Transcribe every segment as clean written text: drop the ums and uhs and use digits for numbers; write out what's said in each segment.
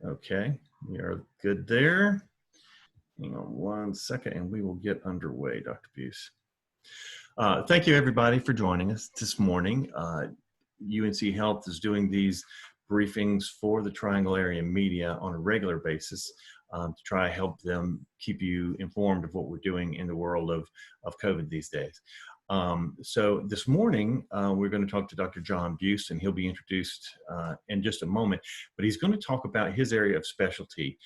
Okay, we are good there. Hang on one second and we will get underway, Dr. Buse. Thank you, everybody, for joining us this morning. UNC Health is doing these briefings for the Triangle area media on a regular basis to try to help them keep you informed of what we're doing in the world of COVID these days. So this morning, we're going to talk to Dr. John Buse, and he'll be introduced in just a moment, but he's going to talk about his area of specialty,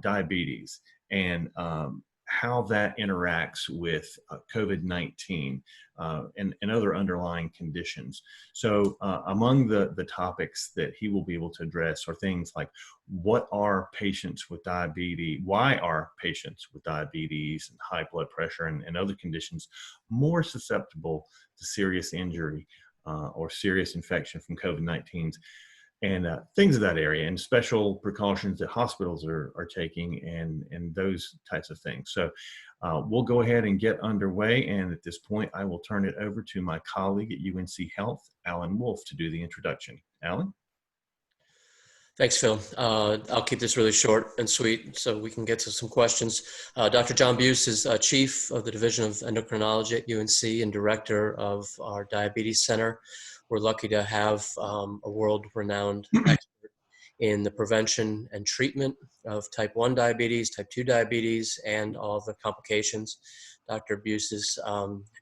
diabetes, and how that interacts with COVID-19 and other underlying conditions. So among the topics that he will be able to address are things like, what are patients with diabetes, why are patients with diabetes and high blood pressure and other conditions more susceptible to serious injury or serious infection from COVID-19, and things of that area, and special precautions that hospitals are taking, and those types of things. So we'll go ahead and get underway, and at this point I will turn it over to my colleague at UNC Health, Alan Wolf, to do the introduction. Alan? Thanks, Phil. I'll keep this really short and sweet so we can get to some questions. Dr. John Buse is Chief of the Division of Endocrinology at UNC and Director of our Diabetes Center. We're lucky to have a world-renowned expert in the prevention and treatment of type 1 diabetes, type 2 diabetes, and all the complications. Dr. Buse's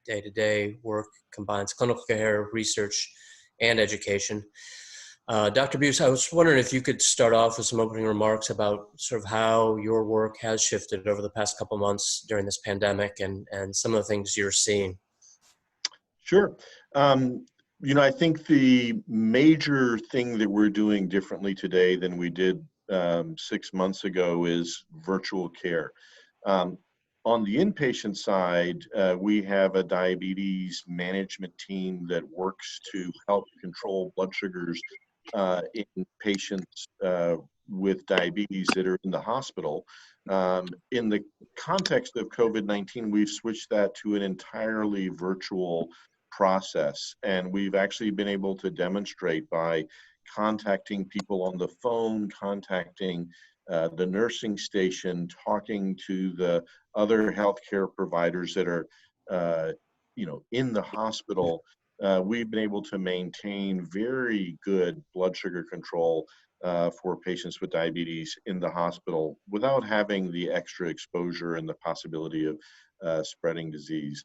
day-to-day work combines clinical care, research, and education. Dr. Buse, I was wondering if you could start off with some opening remarks about sort of how your work has shifted over the past couple months during this pandemic and some of the things you're seeing. Sure. I think the major thing that we're doing differently today than we did 6 months ago is virtual care. On the inpatient side, we have a diabetes management team that works to help control blood sugars in patients with diabetes that are in the hospital. In the context of COVID-19, we've switched that to an entirely virtual process, and we've actually been able to demonstrate by contacting people on the phone, contacting the nursing station, talking to the other healthcare providers that are in the hospital. We've been able to maintain very good blood sugar control for patients with diabetes in the hospital without having the extra exposure and the possibility of spreading disease.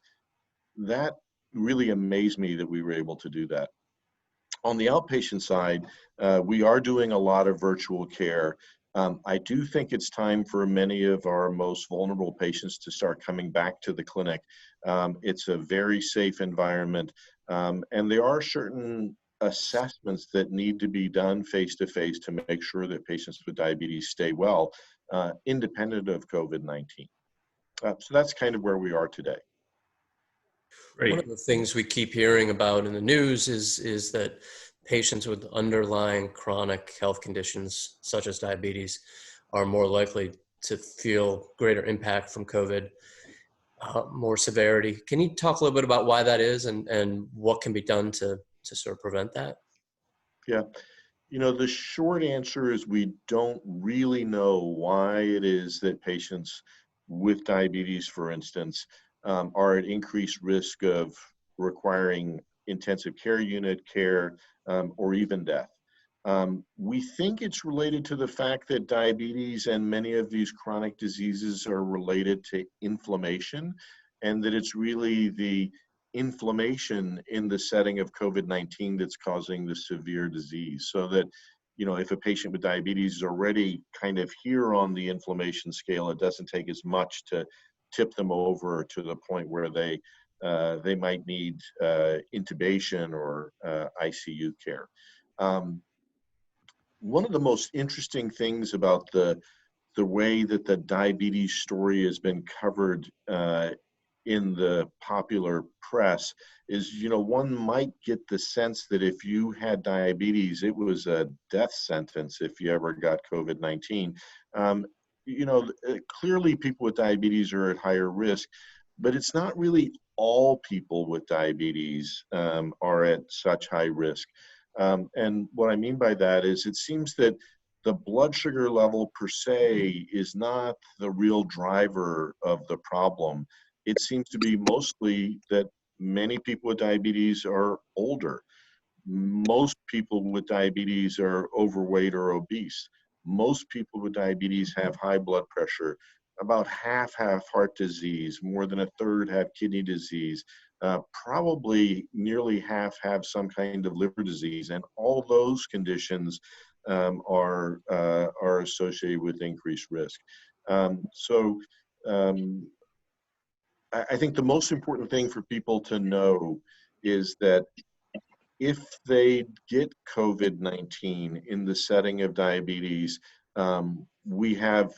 That really amazed me that we were able to do that. On the outpatient side, we are doing a lot of virtual care. I do think it's time for many of our most vulnerable patients to start coming back to the clinic. It's a very safe environment, and there are certain assessments that need to be done face-to-face to make sure that patients with diabetes stay well, independent of COVID-19. So that's kind of where we are today. Great. One of the things we keep hearing about in the news is that patients with underlying chronic health conditions, such as diabetes, are more likely to feel greater impact from COVID, more severity. Can you talk a little bit about why that is and what can be done to sort of prevent that? Yeah. The short answer is we don't really know why it is that patients with diabetes, for instance, are at increased risk of requiring intensive care unit care or even death. We think it's related to the fact that diabetes and many of these chronic diseases are related to inflammation, and that it's really the inflammation in the setting of COVID-19 that's causing the severe disease. So that, if a patient with diabetes is already kind of here on the inflammation scale, it doesn't take as much to tip them over to the point where they might need intubation or ICU care. One of the most interesting things about the way that the diabetes story has been covered in the popular press is, one might get the sense that if you had diabetes, it was a death sentence if you ever got COVID-19. Clearly people with diabetes are at higher risk, but it's not really all people with diabetes are at such high risk. And what I mean by that is it seems that the blood sugar level per se is not the real driver of the problem. It seems to be mostly that many people with diabetes are older. Most people with diabetes are overweight or obese. Most people with diabetes have high blood pressure. About half have heart disease, more than a third have kidney disease. Probably nearly half have some kind of liver disease, and all those conditions are associated with increased risk. So I think the most important thing for people to know is that if they get COVID-19 in the setting of diabetes, we have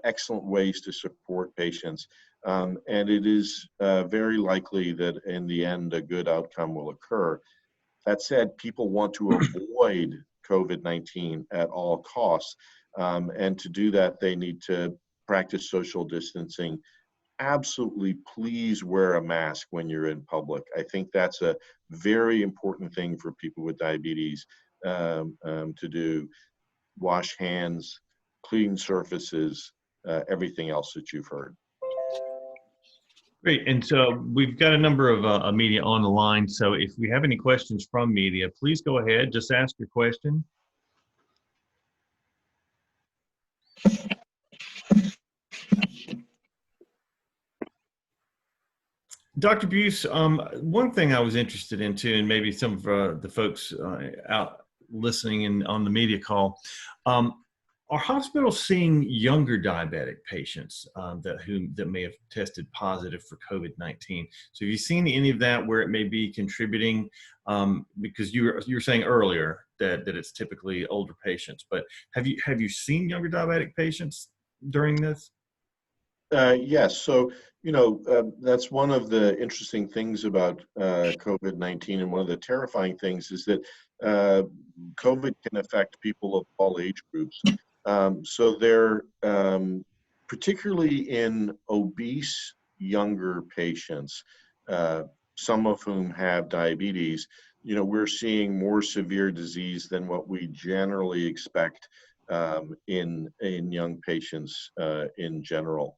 excellent ways to support patients. And it is very likely that in the end, a good outcome will occur. That said, people want to avoid COVID-19 at all costs. And to do that, they need to practice social distancing. Absolutely, please wear a mask when you're in public. I think that's a very important thing for people with diabetes to do. Wash hands, clean surfaces, everything else that you've heard. Great. And so we've got a number of media on the line. So if we have any questions from media, please go ahead. Just ask your question. Dr. Buse, one thing I was interested in too, and maybe some of the folks out listening and on the media call, are hospitals seeing younger diabetic patients that may have tested positive for COVID-19? So have you seen any of that where it may be contributing? Because you were saying earlier that it's typically older patients, but have you seen younger diabetic patients during this? Yes. So, that's one of the interesting things about COVID-19, and one of the terrifying things is that COVID can affect people of all age groups. So they're particularly in obese younger patients, some of whom have diabetes. We're seeing more severe disease than what we generally expect in young patients in general.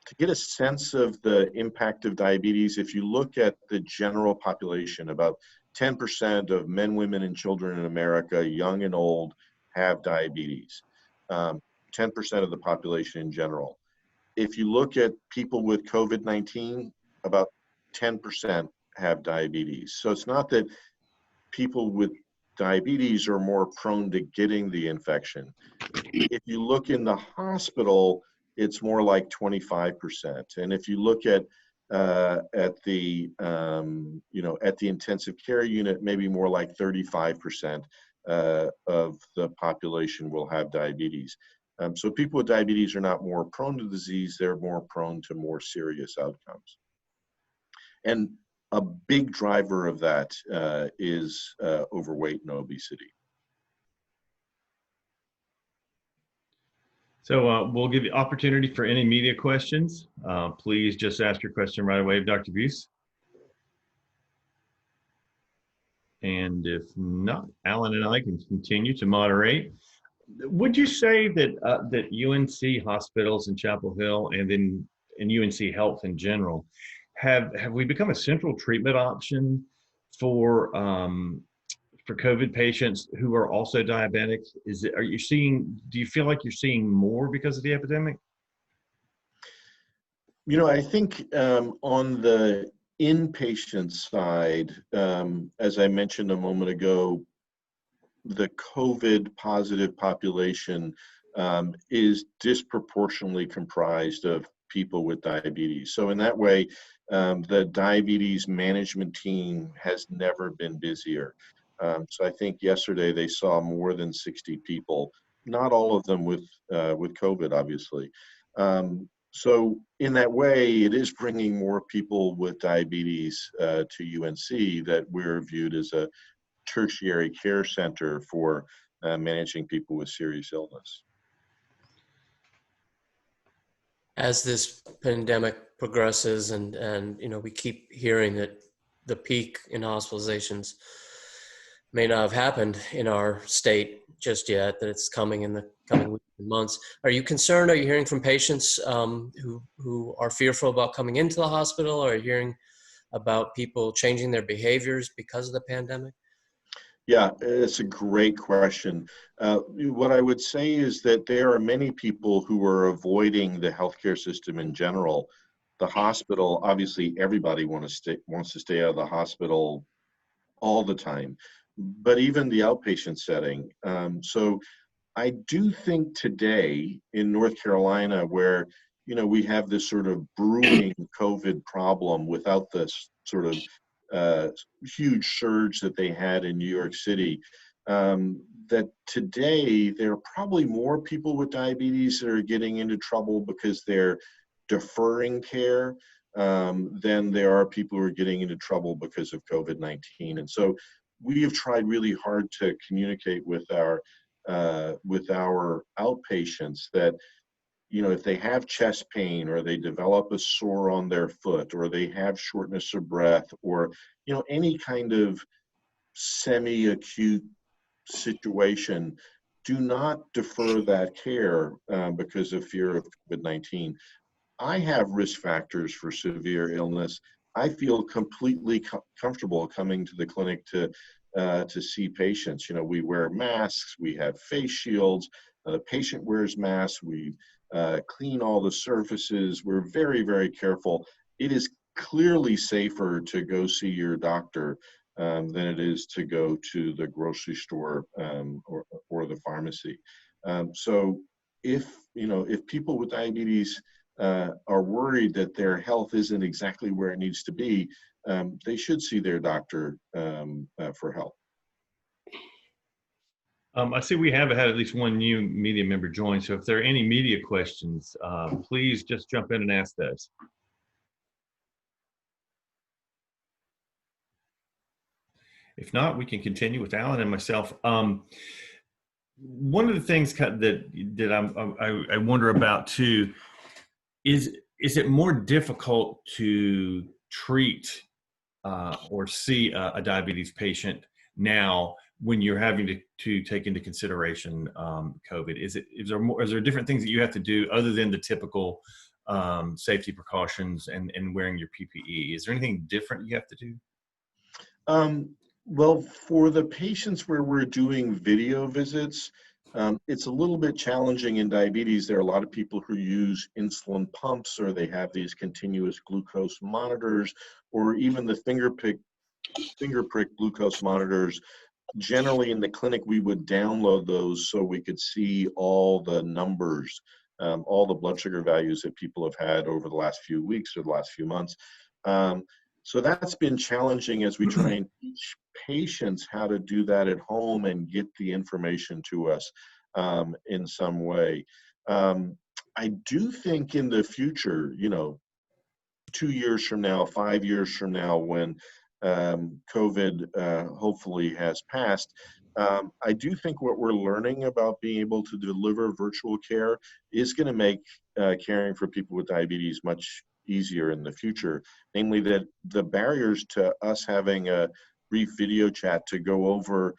To get a sense of the impact of diabetes, if you look at the general population, about 10% of men, women, and children in America, young and old, have diabetes. 10% of the population in general. If you look at people with COVID-19, about 10% have diabetes. So it's not that people with diabetes are more prone to getting the infection. If you look in the hospital, it's more like 25%. And if you look at the intensive care unit, maybe more like 35% of the population will have diabetes. So people with diabetes are not more prone to disease, they're more prone to more serious outcomes. And a big driver of that is overweight and obesity. So we'll give you opportunity for any media questions. Please just ask your question right away of Dr. Buse. And if not, Alan and I can continue to moderate. Would you say that that UNC hospitals in Chapel Hill and in UNC Health in general, have we become a central treatment option for COVID patients who are also diabetic? Do you feel like you're seeing more because of the epidemic? I think on the inpatient side, as I mentioned a moment ago, the COVID positive population is disproportionately comprised of people with diabetes. So in that way, the diabetes management team has never been busier. So I think yesterday they saw more than 60 people, not all of them with COVID, obviously. So in that way, it is bringing more people with diabetes to UNC, that we're viewed as a tertiary care center for managing people with serious illness. As this pandemic progresses and we keep hearing that the peak in hospitalizations may not have happened in our state, just yet, that it's coming in the coming weeks and months. Are you concerned? Are you hearing from patients who are fearful about coming into the hospital? Or are you hearing about people changing their behaviors because of the pandemic? Yeah, it's a great question. What I would say is that there are many people who are avoiding the healthcare system in general. The hospital, obviously, everybody wants to stay out of the hospital all the time, but even the outpatient setting. So I do think today in North Carolina, where we have this sort of brewing COVID problem without this sort of uh, huge surge that they had in New York City, that today there are probably more people with diabetes that are getting into trouble because they're deferring care than there are people who are getting into trouble because of COVID-19. And so we have tried really hard to communicate with our outpatients that if they have chest pain or they develop a sore on their foot or they have shortness of breath or any kind of semi-acute situation, do not defer that care because of fear of COVID-19. I have risk factors for severe illness. I feel completely comfortable coming to the clinic to see patients. We wear masks, we have face shields, the patient wears masks, we clean all the surfaces. We're very, very careful. It is clearly safer to go see your doctor than it is to go to the grocery store or the pharmacy. So if people with diabetes are worried that their health isn't exactly where it needs to be, they should see their doctor for help. I see we have had at least one new media member join, so if there are any media questions, please just jump in and ask those. If not, we can continue with Alan and myself. One of the things that I wonder about too is it more difficult to treat or see a diabetes patient now when you're having to take into consideration COVID? Is there different things that you have to do other than the typical safety precautions and wearing your PPE? Is there anything different you have to do? Well, for the patients where we're doing video visits, it's a little bit challenging in diabetes. There are a lot of people who use insulin pumps, or they have these continuous glucose monitors, or even the finger prick glucose monitors. Generally in the clinic, we would download those so we could see all the numbers, all the blood sugar values that people have had over the last few weeks or the last few months. So that's been challenging as we try and teach patients how to do that at home and get the information to us in some way. I do think in the future, 2 years from now, 5 years from now, when COVID hopefully has passed, I do think what we're learning about being able to deliver virtual care is going to make caring for people with diabetes much easier in the future. Namely, that the barriers to us having a brief video chat to go over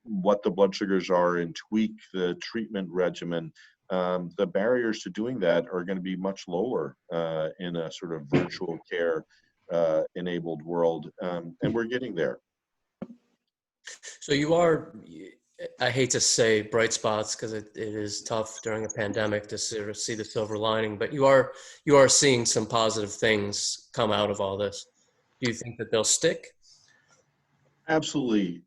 what the blood sugars are and tweak the treatment regimen, the barriers to doing that are going to be much lower in a sort of virtual care enabled world, and we're getting there. So you are, I hate to say bright spots because it is tough during a pandemic to sort of see the silver lining, but you are seeing some positive things come out of all this. Do you think that they'll stick? Absolutely.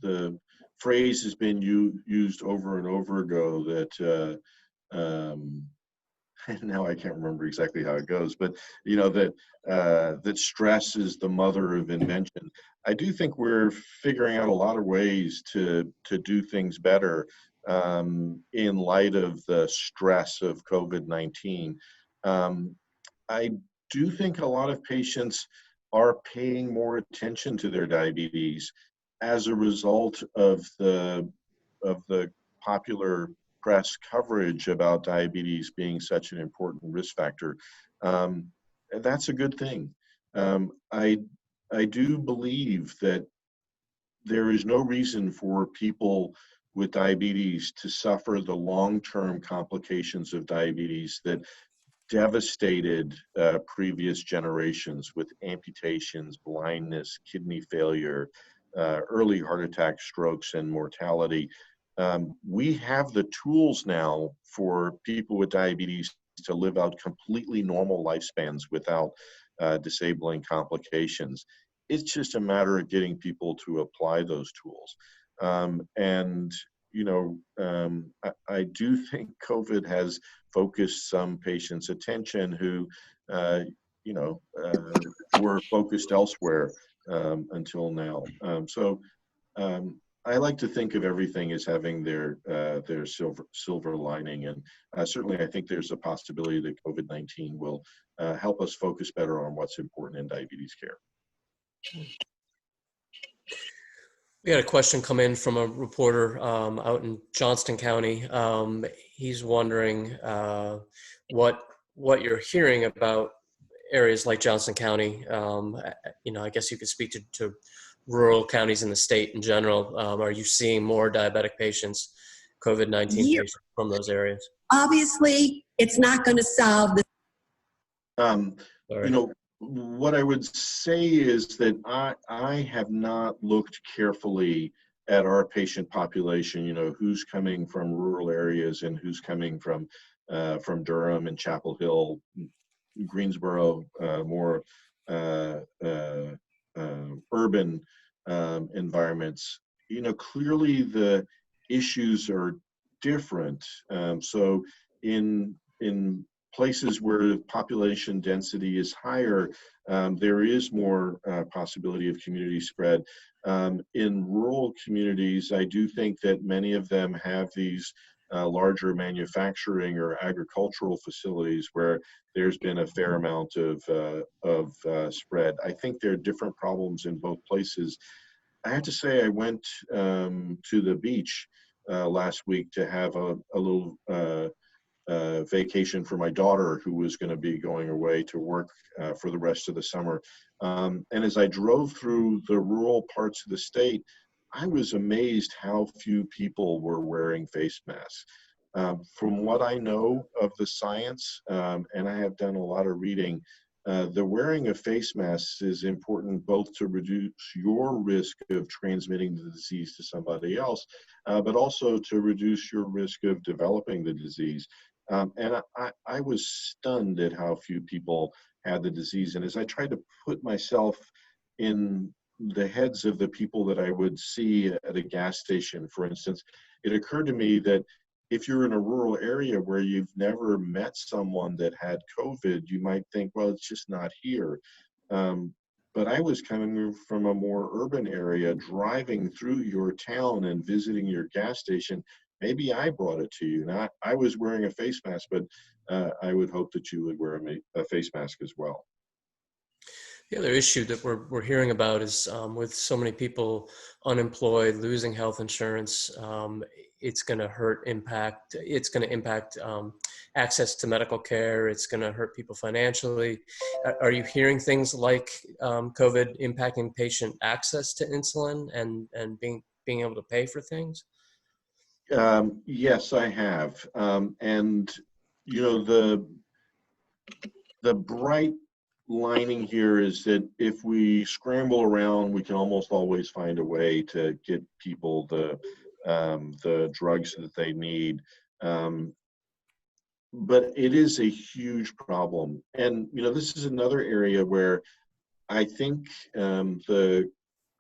The phrase has been used over and over ago that now I can't remember exactly how it goes, but that stress is the mother of invention. I do think we're figuring out a lot of ways to do things better in light of the stress of COVID-19. I do think a lot of patients are paying more attention to their diabetes as a result of the popular press coverage about diabetes being such an important risk factor. And that's a good thing. I do believe that there is no reason for people with diabetes to suffer the long-term complications of diabetes that devastated previous generations with amputations, blindness, kidney failure, early heart attacks, strokes, and mortality. We have the tools now for people with diabetes to live out completely normal lifespans without disabling complications. It's just a matter of getting people to apply those tools. And I do think COVID has focused some patients' attention who, were focused elsewhere until now. I like to think of everything as having their silver lining, and certainly I think there's a possibility that COVID-19 will help us focus better on what's important in diabetes care. We had a question come in from a reporter out in Johnston County. He's wondering what you're hearing about areas like Johnston County. I guess you could speak to rural counties in the state in general. Are you seeing more diabetic patients, COVID-19 patients from those areas? Obviously, it's not going to solve the. What I would say is that I have not looked carefully at our patient population, who's coming from rural areas and who's coming from Durham and Chapel Hill, Greensboro, more urban environments. Clearly the issues are different. So in places where population density is higher, there is more possibility of community spread. In rural communities, I do think that many of them have these larger manufacturing or agricultural facilities where there's been a fair amount of spread. I think there are different problems in both places. I have to say I went to the beach last week to have a little vacation for my daughter, who was going to be going away to work for the rest of the summer. And as I drove through the rural parts of the state, I was amazed how few people were wearing face masks. From what I know of the science, and I have done a lot of reading, the wearing of face masks is important both to reduce your risk of transmitting the disease to somebody else, but also to reduce your risk of developing the disease. And I was stunned at how few people had the disease. And as I tried to put myself in the heads of the people that I would see at a gas station, for instance, it occurred to me that if you're in a rural area where you've never met someone that had COVID, you might think, well, it's just not here. But I was coming from a more urban area, driving through your town and visiting your gas station. Maybe I brought it to you. Now, I was wearing a face mask, but I would hope that you would wear a face mask as well. The other issue that we're hearing about is with so many people unemployed, losing health insurance, it's going to impact access to medical care. It's going to hurt people financially. Are you hearing things like COVID impacting patient access to insulin and being able to pay for things? Yes, I have. And the bright lining here is that if we scramble around, we can almost always find a way to get people the drugs that they need. But it is a huge problem. And, this is another area where I think the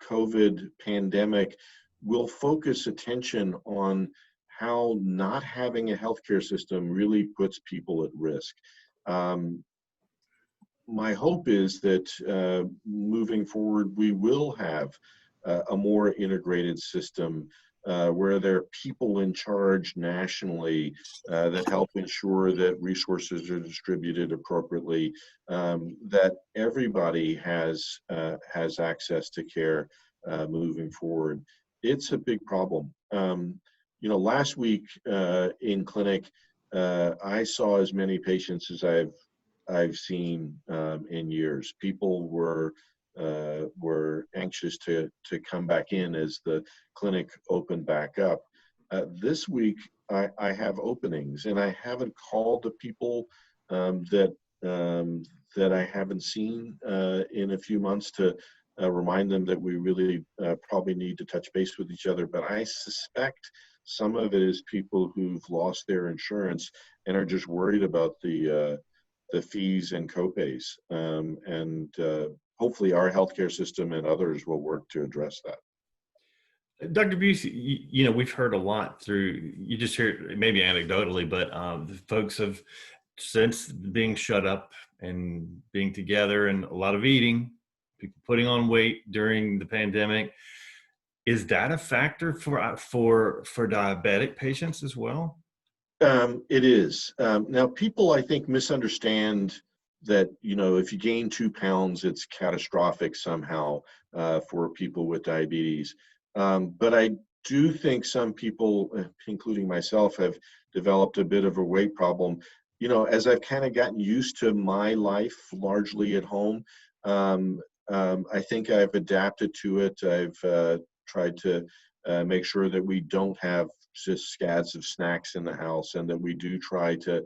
COVID pandemic will focus attention on how not having a healthcare system really puts people at risk. My hope is that moving forward, we will have a more integrated system where there are people in charge nationally that help ensure that resources are distributed appropriately, that everybody has access to care moving forward. It's a big problem. Last week in clinic, I saw as many patients as I've seen in years. People were were anxious to come back in as the clinic opened back up. This week, I have openings, and I haven't called the people that I haven't seen in a few months to remind them that we really probably need to touch base with each other. But I suspect some of it is people who've lost their insurance and are just worried about the fees and copays. Hopefully our healthcare system and others will work to address that. Dr. Buse, you know, we've heard a lot through, you just hear maybe anecdotally, but the folks have, since being shut up and being together and a lot of eating, people putting on weight during the pandemic. Is that a factor for diabetic patients as well? It is. Now, people, I think, misunderstand that, you know, if you gain 2 pounds, it's catastrophic somehow for people with diabetes. But I do think some people, including myself, have developed a bit of a weight problem. You know, as I've kind of gotten used to my life largely at home, I think I've adapted to it. I've tried to make sure that we don't have just scads of snacks in the house, and that we do try to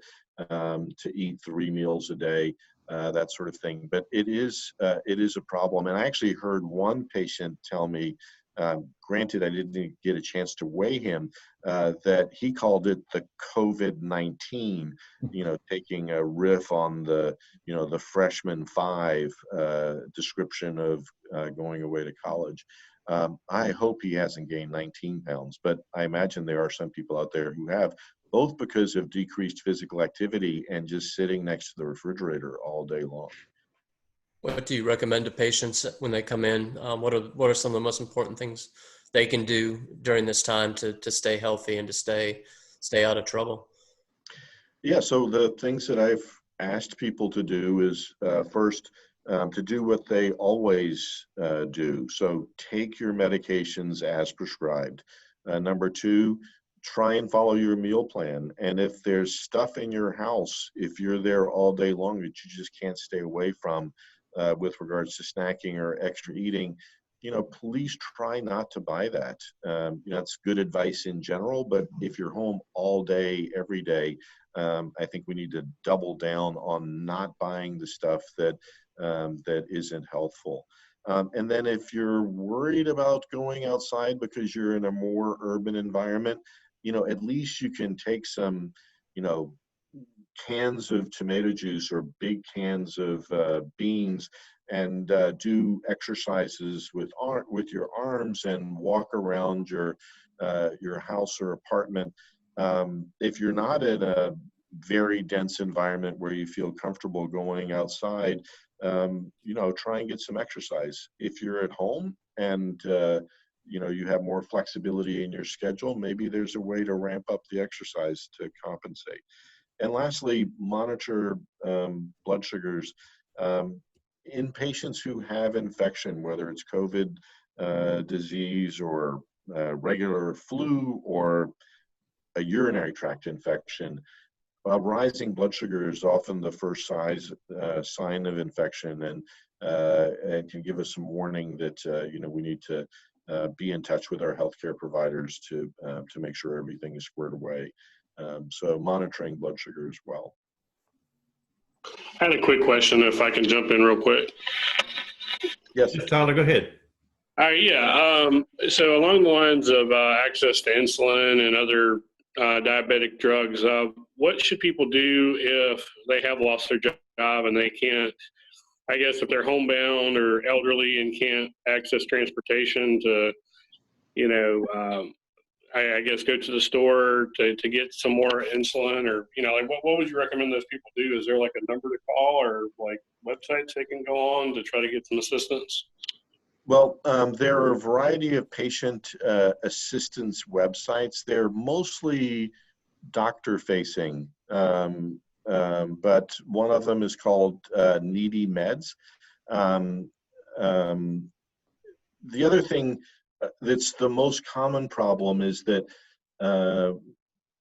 eat 3 meals a day, that sort of thing. But it is a problem. And I actually heard one patient tell me, granted I didn't get a chance to weigh him, that he called it the COVID-19, you know, taking a riff on the, you know, the freshman 5 description of going away to college. I hope he hasn't gained 19 pounds, but I imagine there are some people out there who have, both because of decreased physical activity and just sitting next to the refrigerator all day long. What do you recommend to patients when they come in? What are some of the most important things they can do during this time to stay healthy and to stay out of trouble? Yeah, so the things that I've asked people to do is first, to do what they always do. So take your medications as prescribed. Number 2, try and follow your meal plan. And if there's stuff in your house, if you're there all day long that you just can't stay away from with regards to snacking or extra eating, you know, please try not to buy that. You know, it's good advice in general, but if you're home all day, every day, I think we need to double down on not buying the stuff that isn't healthful. And then if you're worried about going outside because you're in a more urban environment, you know, at least you can take some, you know, cans of tomato juice or big cans of beans and do exercises with your arms and walk around your house or apartment. If you're not in a very dense environment where you feel comfortable going outside, you know, try and get some exercise. If you're at home and you know, you have more flexibility in your schedule, maybe there's a way to ramp up the exercise to compensate. And lastly, monitor blood sugars in patients who have infection, whether it's COVID disease or regular flu or a urinary tract infection. Rising blood sugar is often the first sign of infection, and can give us some warning that you know, we need to be in touch with our healthcare providers to make sure everything is squared away. So monitoring blood sugar as well. I had a quick question, if I can jump in real quick. Yes, Tyler, go ahead. Yeah. So along the lines of access to insulin and other diabetic drugs, what should people do if they have lost their job and they can't, I guess if they're homebound or elderly and can't access transportation to, you know, I guess go to the store to get some more insulin, or, you know, like what would you recommend those people do? Is there like a number to call or like websites they can go on to try to get some assistance? well, there are a variety of patient assistance websites. They're mostly doctor facing, but one of them is called Needy Meds. The other thing that's the most common problem is that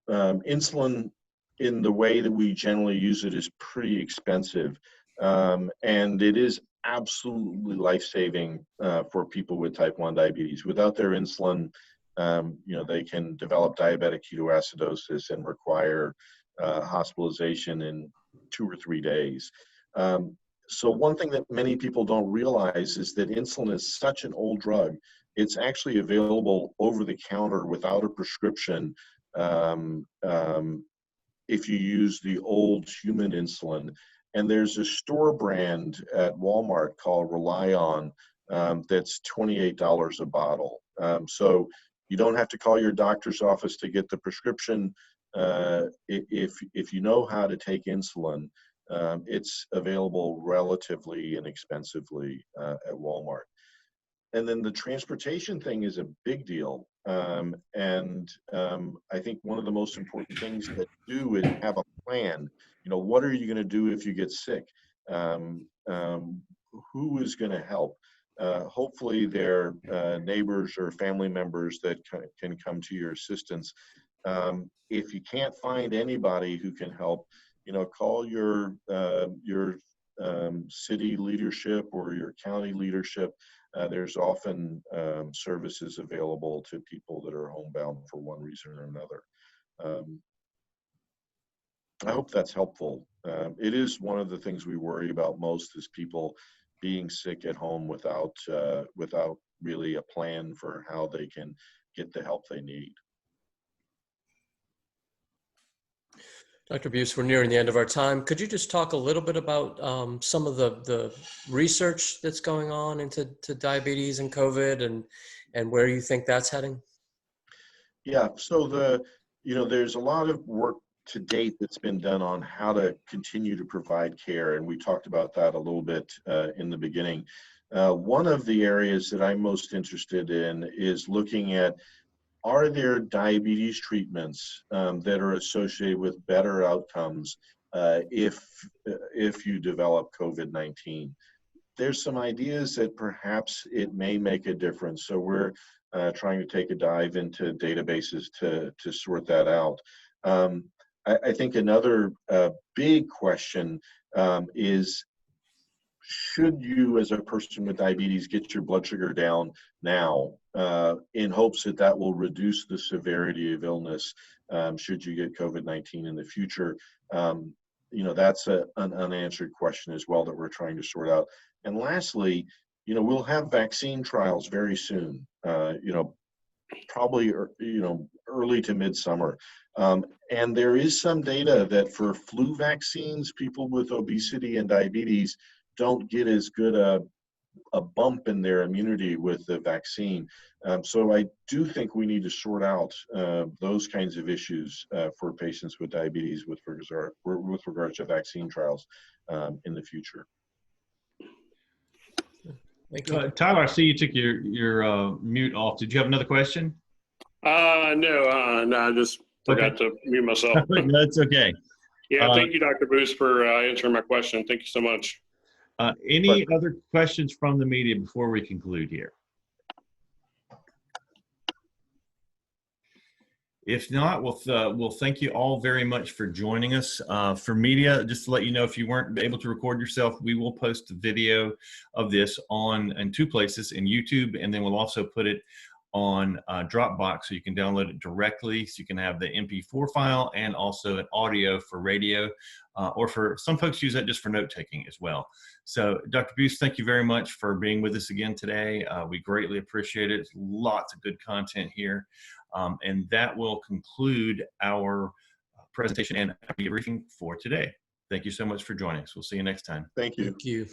insulin, in the way that we generally use it, is pretty expensive, and it is absolutely life-saving for people with type 1 diabetes. Without their insulin, they can develop diabetic ketoacidosis and require hospitalization in 2 or 3 days. So one thing that many people don't realize is that insulin is such an old drug. It's actually available over the counter without a prescription if you use the old human insulin. And there's a store brand at Walmart called Rely On that's $28 a bottle. So you don't have to call your doctor's office to get the prescription. If you know how to take insulin, it's available relatively inexpensively at Walmart. And then the transportation thing is a big deal. I think one of the most important things to do is have a plan. What are you going to do if you get sick? Who is going to help? Hopefully they're neighbors or family members that can come to your assistance. If you can't find anybody who can help, call your city leadership or your county leadership. There's often services available to people that are homebound for one reason or another. I hope that's helpful. It is one of the things we worry about most, is people being sick at home without really a plan for how they can get the help they need. Dr. Buse, we're nearing the end of our time. Could you just talk a little bit about some of the research that's going on into diabetes and COVID and where you think that's heading? Yeah, so there's a lot of work to date that's been done on how to continue to provide care, and we talked about that a little bit in the beginning. One of the areas that I'm most interested in is looking at, are there diabetes treatments that are associated with better outcomes if you develop COVID-19? There's some ideas that perhaps it may make a difference. So we're trying to take a dive into databases to sort that out. I think another big question is, should you, as a person with diabetes, get your blood sugar down now in hopes that that will reduce the severity of illness should you get COVID-19 in the future? That's an unanswered question as well that we're trying to sort out. And lastly, we'll have vaccine trials very soon, probably, early to midsummer. And there is some data that for flu vaccines, people with obesity and diabetes don't get as good a bump in their immunity with the vaccine. So I do think we need to sort out those kinds of issues for patients with diabetes with regards to vaccine trials in the future. Thank you. Tyler, I see you took your mute off. Did you have another question? No, I just forgot to mute myself. That's okay. Yeah, thank you, Dr. Buse, for answering my question. Thank you so much. Any other questions from the media before we conclude here? If not, we'll thank you all very much for joining us. For media, just to let you know, if you weren't able to record yourself, we will post a video of this in 2 places, in YouTube, and then we'll also put it on Dropbox, so you can download it directly, so you can have the MP4 file and also an audio for radio, or for some folks use that just for note-taking as well. So Dr. Buse, thank you very much for being with us again today. We greatly appreciate it. Lots of good content here. And that will conclude our presentation and briefing for today. Thank you so much for joining us. We'll see you next time. Thank you. Thank you.